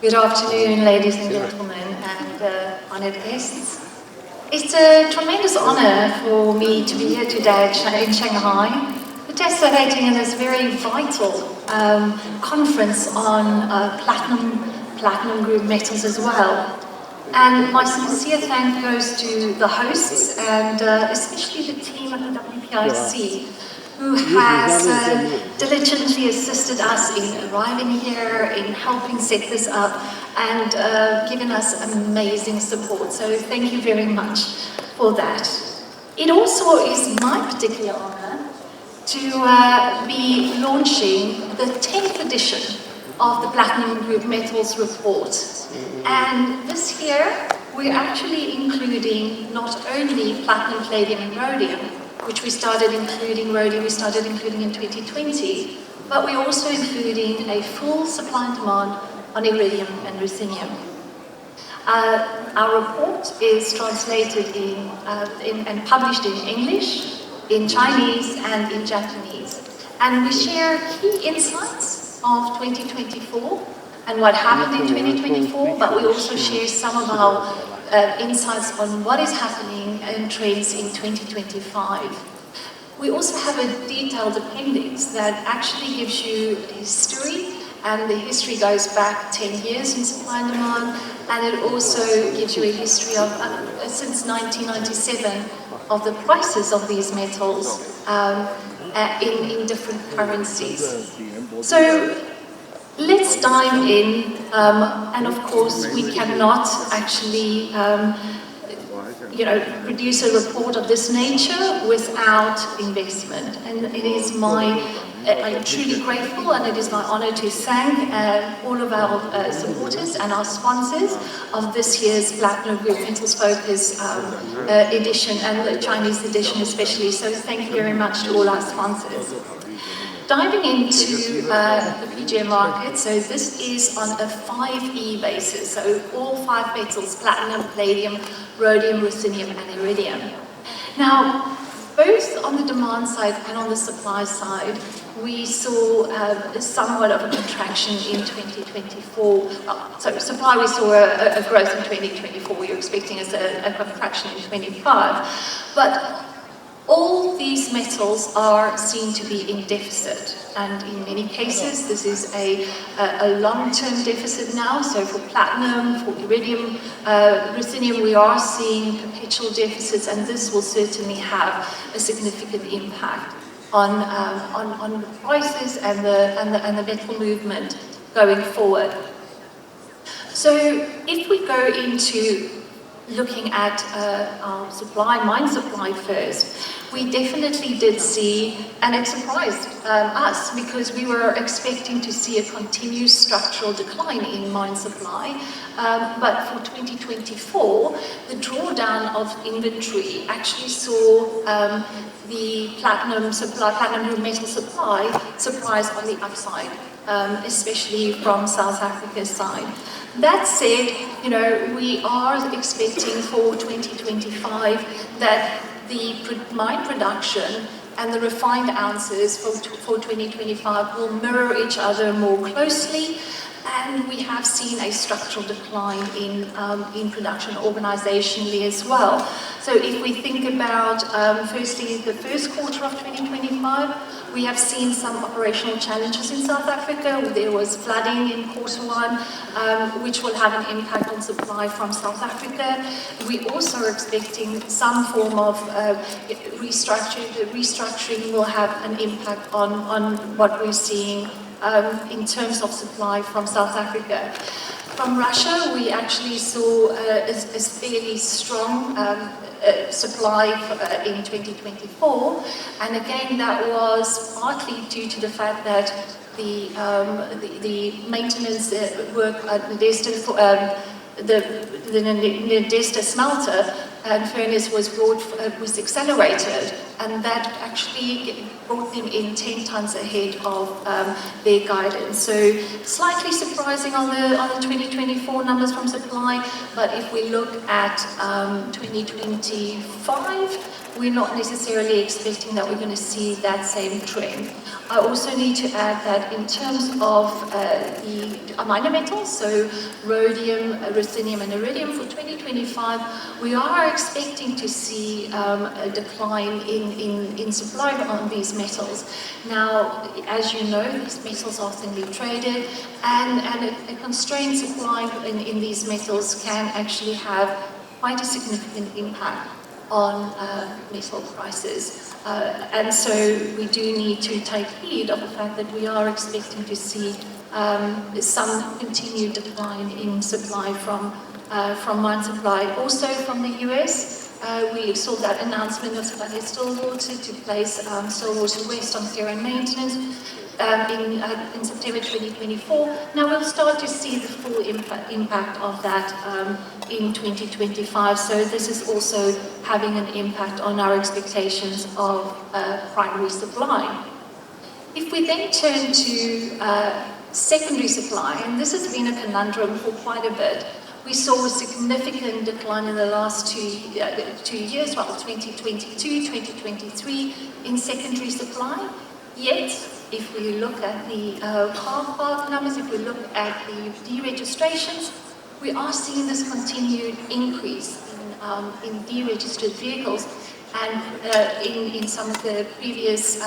Good afternoon, ladies and gentlemen, and honoured guests. It's a tremendous honour for me to be here today in Shanghai, participating in this very vital conference on platinum group metals as well. And my sincere thanks goes to the hosts and especially the team at the WPIC, who has diligently assisted us in arriving here, in helping set this up, and given us amazing support. So thank you very much for that. It also is my particular honour to be launching the 10th edition of the Platinum Group Metals Report. And this year, we're actually including not only platinum, palladium and rhodium, which we started including in 2020, but we're also including a full supply and demand on iridium and ruthenium. Our report is translated and published in English, in Chinese and in Japanese. And we share key insights of 2024 and what happened in 2024, but we also share some of our insights on what is happening and trends in 2025. We also have a detailed appendix that actually gives you history, and the history goes back 10 years in supply and demand, and it also gives you a history of, since 1997, of the prices of these metals in different currencies. So let's dive in, and of course we cannot actually produce a report of this nature without investment. And it is I'm truly grateful, and it is my honor to thank all of our supporters and our sponsors of this year's Platinum Group Metals Focus edition, and the Chinese edition especially. So thank you very much to all our sponsors. Diving into the PGM market, so this is on a 5E basis, so all 5 metals, platinum, palladium, rhodium, ruthenium and iridium. Now, both on the demand side and on the supply side, we saw somewhat of a contraction in 2024. So supply, we saw a growth in 2024. We were expecting a contraction in 2025. But all these metals are seen to be in deficit, and in many cases this is a long-term deficit now. So for platinum, for iridium, ruthenium, we are seeing perpetual deficits, and this will certainly have a significant impact on the prices and the metal movement going forward. So if we go into looking at our mine supply first, we definitely did see, and it surprised us because we were expecting to see a continued structural decline in mine supply. But for 2024, the drawdown of inventory actually saw the platinum group metal supply surprise on the upside, especially from South Africa's side. That said, we are expecting for 2025 that the mine production and the refined ounces for 2025 will mirror each other more closely, and we have seen a structural decline in production organizationally as well. So if we think about firstly the first quarter of 2025, we have seen some operational challenges in South Africa. There was flooding in quarter 1, which will have an impact on supply from South Africa. We also are expecting some form of restructuring. The restructuring will have an impact on what we're seeing in terms of supply from South Africa. From Russia, we actually saw a fairly strong supply in 2024, and again that was partly due to the fact that the maintenance work at the Nedesta smelter and furnace was accelerated, and that actually brought them in 10 tons ahead of their guidance. So slightly surprising on the 2024 numbers from supply, but if we look at 2025, we're not necessarily expecting that we're going to see that same trend. I also need to add that in terms of the minor metals, so rhodium, ruthenium and iridium for 2025, we are expecting to see a decline in supply on these metals. Now, as you know, these metals are thinly traded, and a constrained supply in these metals can actually have quite a significant impact on metal prices. And so we do need to take heed of the fact that we are expecting to see some continued decline in supply from mine supply. Also from the US, we saw that announcement of Stillwater to place Stillwater West on care and maintenance in September 2024. Now we'll start to see the full impact of that in 2025. So this is also having an impact on our expectations of primary supply. If we then turn to secondary supply, and this has been a conundrum for quite a bit. We saw a significant decline in the last 2 years, well, 2022, 2023, in secondary supply. Yet, if we look at the car park numbers, if we look at the deregistrations, we are seeing this continued increase in deregistered vehicles. And in some of the previous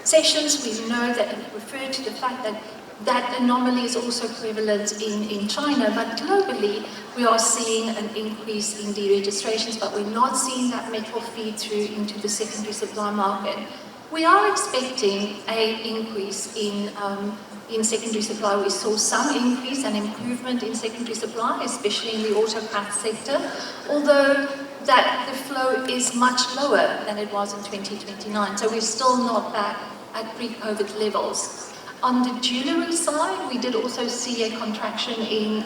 sessions, we know that we referred to the fact that that anomaly is also prevalent in China, but globally we are seeing an increase in deregistrations, but we're not seeing that metal feed through into the secondary supply market. We are expecting an increase in secondary supply. We saw some increase and improvement in secondary supply, especially in the auto parts sector, although that the flow is much lower than it was in 2029, so we're still not back at pre-COVID levels. On the jewellery side, we did also see a contraction in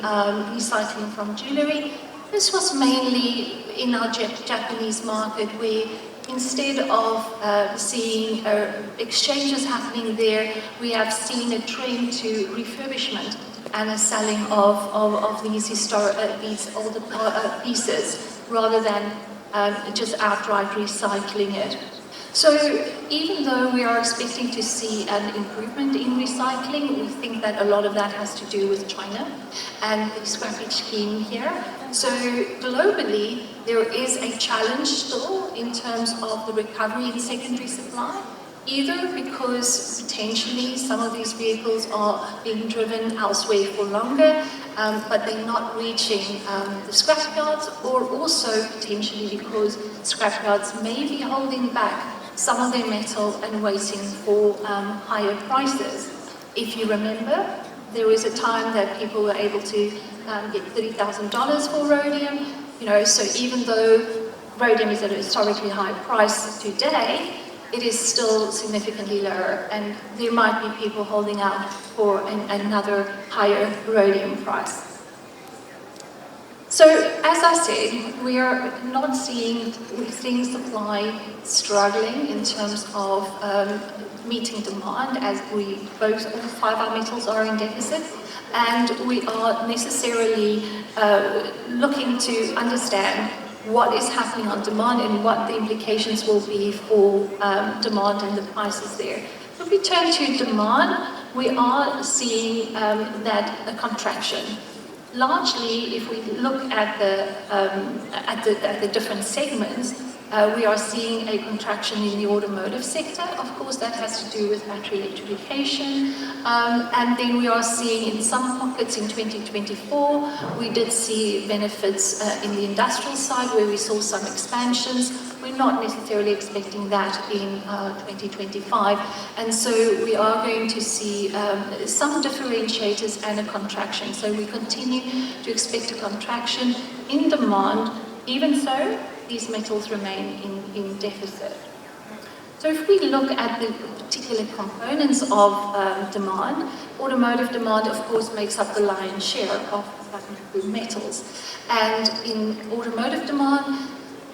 recycling from jewellery. This was mainly in our Japanese market, where instead of seeing exchanges happening there, we have seen a trend to refurbishment and a selling of these older pieces rather than just outright recycling it. So even though we are expecting to see an improvement in recycling, we think that a lot of that has to do with China and the scrappage scheme here. So globally, there is a challenge still in terms of the recovery in secondary supply, either because potentially some of these vehicles are being driven elsewhere for longer, but they're not reaching the scrapyards, or also potentially because scrapyards may be holding back some of their metal and waiting for higher prices. If you remember, there was a time that people were able to get $30,000 for rhodium. So even though rhodium is at a historically high price today, it is still significantly lower, and there might be people holding out for another higher rhodium price. So, as I said, we're seeing supply struggling in terms of meeting demand, as all 5 our metals are in deficit, and we are necessarily looking to understand what is happening on demand and what the implications will be for demand and the prices there. If we turn to demand, we are seeing a contraction. Largely, if we look at the different segments, we are seeing a contraction in the automotive sector. Of course, that has to do with battery electrification. And then we are seeing in some pockets in 2024, we did see benefits in the industrial side, where we saw some expansions. We're not necessarily expecting that in 2025. And so we are going to see some differentiators and a contraction. So we continue to expect a contraction in demand. Even so, these metals remain in deficit. So if we look at the particular components of demand, automotive demand, of course, makes up the lion's share of platinum group metals. And in automotive demand,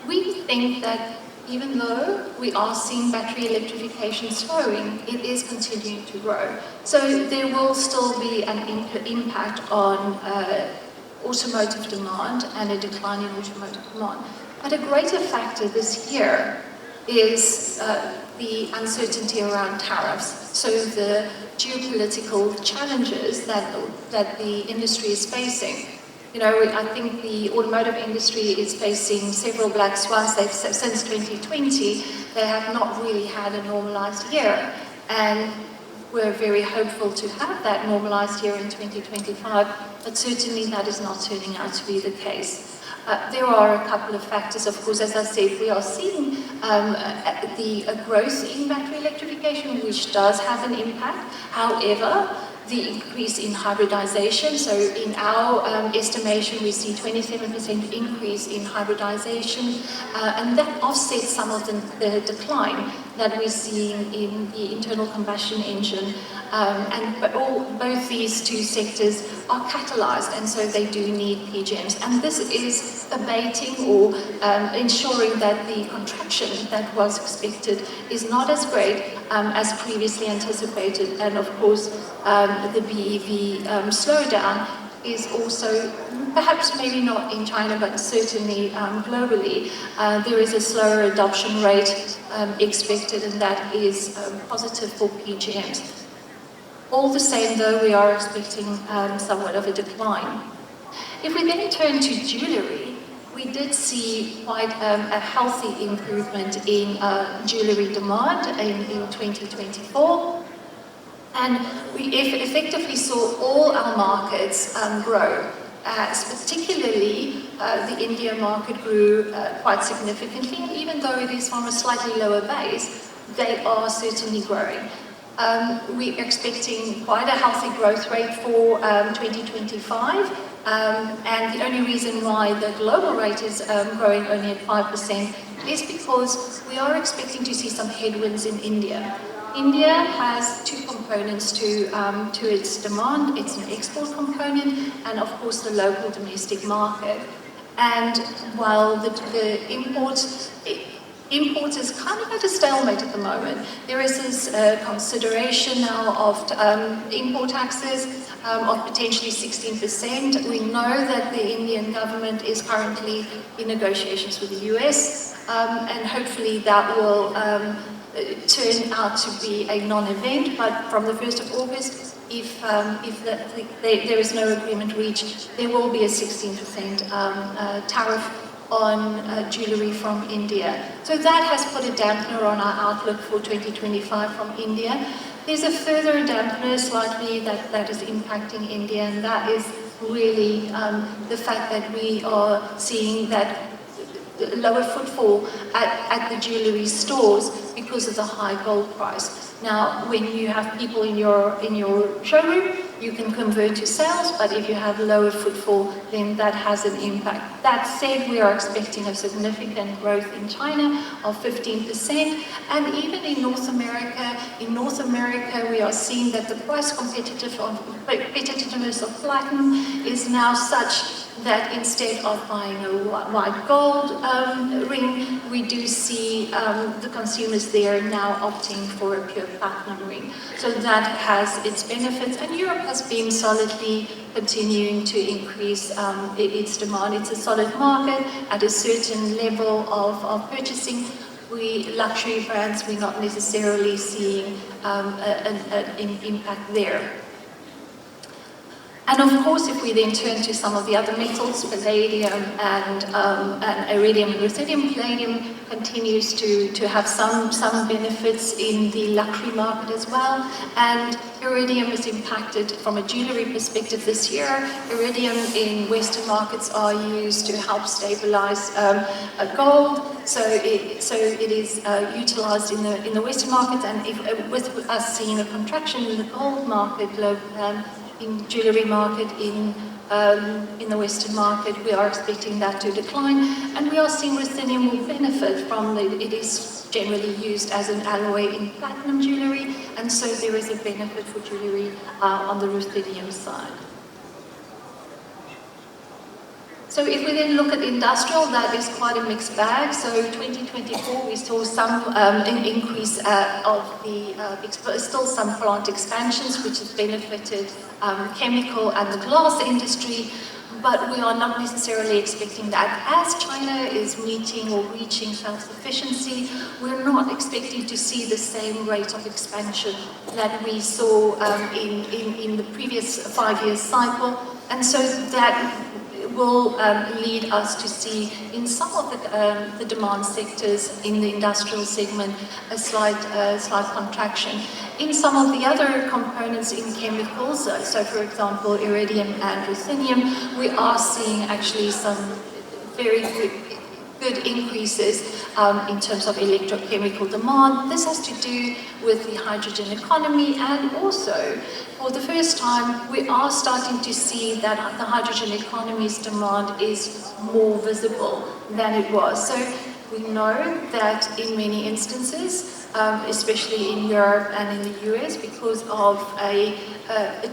we think that even though we are seeing battery electrification slowing, it is continuing to grow. So there will still be an impact on automotive demand and a decline in automotive demand. But a greater factor this year is the uncertainty around tariffs. So the geopolitical challenges that the industry is facing. You know, I think the automotive industry is facing several black swans. Since 2020, they have not really had a normalized year. And we're very hopeful to have that normalized year in 2025, but certainly that is not turning out to be the case. There are a couple of factors, of course. As I said, we are seeing the growth in battery electrification, which does have an impact. However, the increase in hybridization, so in our estimation we see 27% increase in hybridization, and that offsets some of the decline that we're seeing in the internal combustion engine, both these two sectors are catalyzed, and so they do need PGMs, and this is abating or ensuring that the contraction that was expected is not as great as previously anticipated. And of course the BEV slowdown is also, perhaps maybe not in China, but certainly globally, there is a slower adoption rate expected, and that is positive for PGMs. All the same though, we are expecting somewhat of a decline. If we then turn to jewellery, we did see quite a healthy improvement in jewellery demand in 2024. And we effectively saw all our markets grow. Particularly, the India market grew quite significantly, and even though it is from a slightly lower base, they are certainly growing. We're expecting quite a healthy growth rate for 2025, and the only reason why the global rate is growing only at 5% is because we are expecting to see some headwinds in India. India has two components to its demand. It's an export component and of course the local domestic market. And while the import is kind of at a stalemate at the moment, there is this consideration now of import taxes of potentially 16%. We know that the Indian government is currently in negotiations with the US, and hopefully that will turn out to be a non-event, but from the 1st of August, if there is no agreement reached, there will be a 16% tariff on jewellery from India. So that has put a dampener on our outlook for 2025 from India. There's a further dampener slightly that is impacting India, and that is really the fact that we are seeing that lower footfall at the jewellery stores because of the high gold price. Now, when you have people in your showroom, you can convert to sales, but if you have lower footfall, then that has an impact. That said, we are expecting a significant growth in China of 15%, and even in North America, we are seeing that the price competitiveness of platinum is now such that instead of buying a white gold ring, we do see the consumers there now opting for a pure platinum ring. So that has its benefits, and Europe has been solidly continuing to increase its demand. It's a solid market at a certain level of purchasing. Luxury brands, we're not necessarily seeing an impact there. And of course, if we then turn to some of the other metals, palladium and iridium and ruthenium, palladium continues to have some benefits in the luxury market as well. And iridium is impacted from a jewellery perspective this year. Iridium in Western markets are used to help stabilize gold. So it is utilised in the Western market, and with us seeing a contraction in the gold market, in jewellery market in the Western market, we are expecting that to decline, and we are seeing ruthenium will benefit from it is generally used as an alloy in platinum jewellery, and so there is a benefit for jewellery on the ruthenium side. So if we then look at industrial, that is quite a mixed bag. So 2024, we saw some increase of still some plant expansions, which has benefited chemical and the glass industry. but we are not necessarily expecting that. As China is meeting or reaching self-sufficiency, we're not expecting to see the same rate of expansion that we saw in the previous 5-year cycle, and so that will lead us to see in some of the demand sectors in the industrial segment a slight contraction. In some of the other components in chemicals, so for example iridium and ruthenium, we are seeing actually some very good increases in terms of electrochemical demand. This has to do with the hydrogen economy, and also for the first time we are starting to see that the hydrogen economy's demand is more visible than it was. So we know that in many instances, especially in Europe and in the US, because of a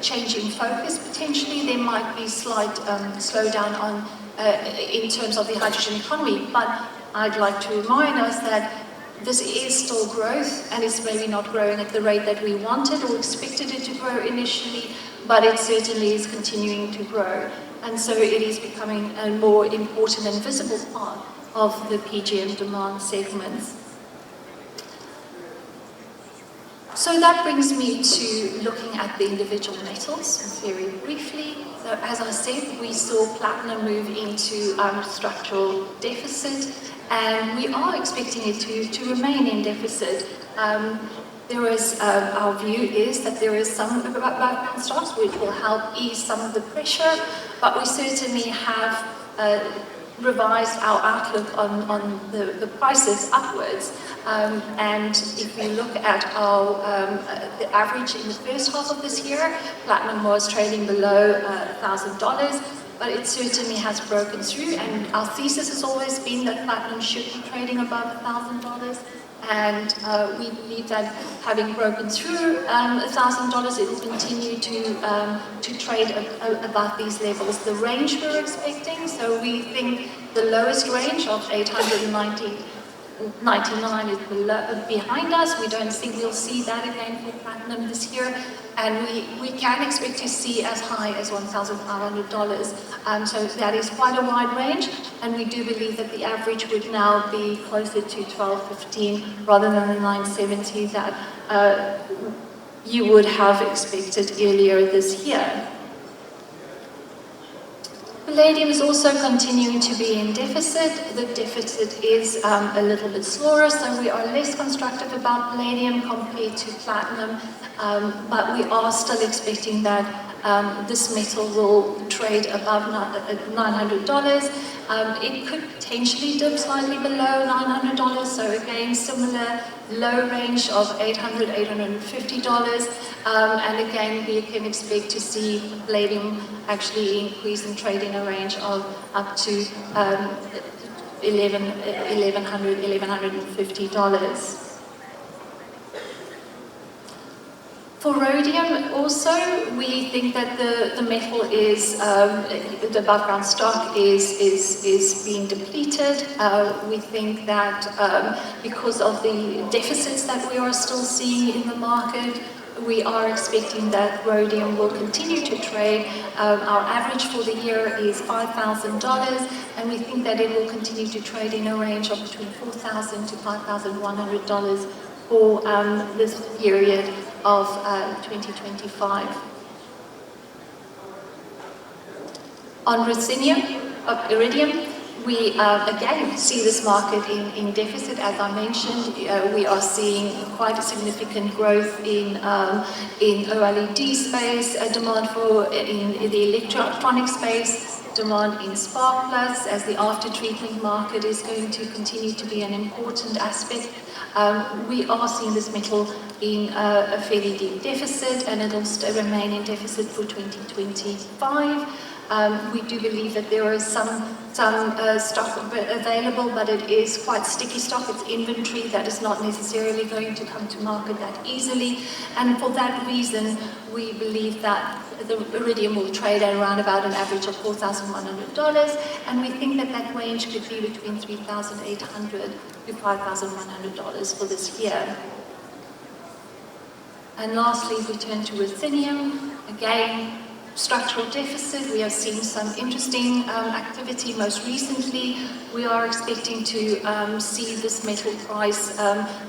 change in focus, potentially there might be slight slowdown on in terms of the hydrogen economy, but I'd like to remind us that this is still growth, and it's maybe not growing at the rate that we wanted or expected it to grow initially, but it certainly is continuing to grow. And so it is becoming a more important and visible part of the PGM demand segments. So that brings me to looking at the individual metals very briefly. So as I said, we saw platinum move into structural deficit, and we are expecting it to remain in deficit. Our view is that there is some above-ground stocks which will help ease some of the pressure, but we certainly have revised our outlook on the prices upwards. And if we look at our the average in the first half of this year, platinum was trading below $1,000, but it certainly has broken through, and our thesis has always been that platinum should be trading above $1,000. And we believe that having broken through $1,000, it will continue to trade above these levels. The range we're expecting, so we think the lowest range of 899 is behind us. We don't think we'll see that again for platinum this year, and we can expect to see as high as $1,500. So that is quite a wide range, and we do believe that the average would now be closer to 1215 rather than the 970 that you would have expected earlier this year. Palladium is also continuing to be in deficit. The deficit is a little bit slower, so we are less constructive about palladium compared to platinum, but we are still expecting that this metal will trade above $900. It could potentially dip slightly below $900, so again, similar low range of $800, $850. And again, we can expect to see palladium actually increase and trade in a range of up to $1,100, $1,150. For rhodium also, we think that the metal is, the above ground stock is being depleted. We think that because of the deficits that we are still seeing in the market, we are expecting that rhodium will continue to trade. Our average for the year is $5,000, and we think that it will continue to trade in a range of between $4,000 to $5,100 for this period of 2025. On iridium, we again see this market in deficit. As I mentioned, we are seeing quite a significant growth in OLED space, demand for in the electronic space, demand in spark plugs, as the after-treatment market is going to continue to be an important aspect. We are seeing this metal in a fairly deep deficit, and it will remain in deficit for 2025. We do believe that there is some stock available, but it is quite sticky stock. It's inventory that is not necessarily going to come to market that easily, and for that reason, we believe that the iridium will trade at around about an average of $4,100, and we think that that range could be between $3,800 to $5,100 for this year. And lastly, if we turn to ruthenium, again, structural deficit. We have seen some interesting activity. Most recently, we are expecting to see this metal price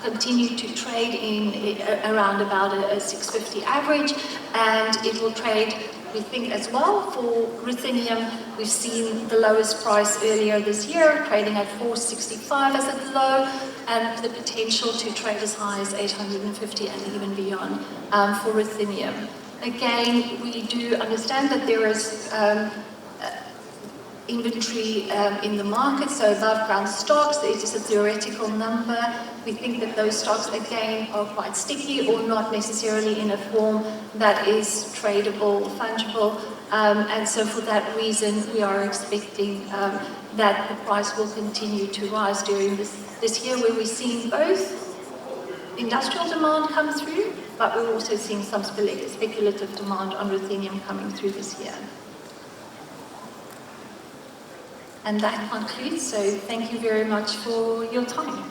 continue to trade in around about a 650 average, and it will trade, we think, as well. For ruthenium, we've seen the lowest price earlier this year, trading at 465 as a low, and the potential to trade as high as 850 and even beyond for ruthenium. Again, we do understand that there is inventory in the market, so above ground stocks, it is a theoretical number. We think that those stocks, again, are quite sticky or not necessarily in a form that is tradable, fungible, and so for that reason, we are expecting that the price will continue to rise during this year, where we're seeing both industrial demand come through, but we're also seeing some speculative demand on ruthenium coming through this year. And that concludes, so thank you very much for your time.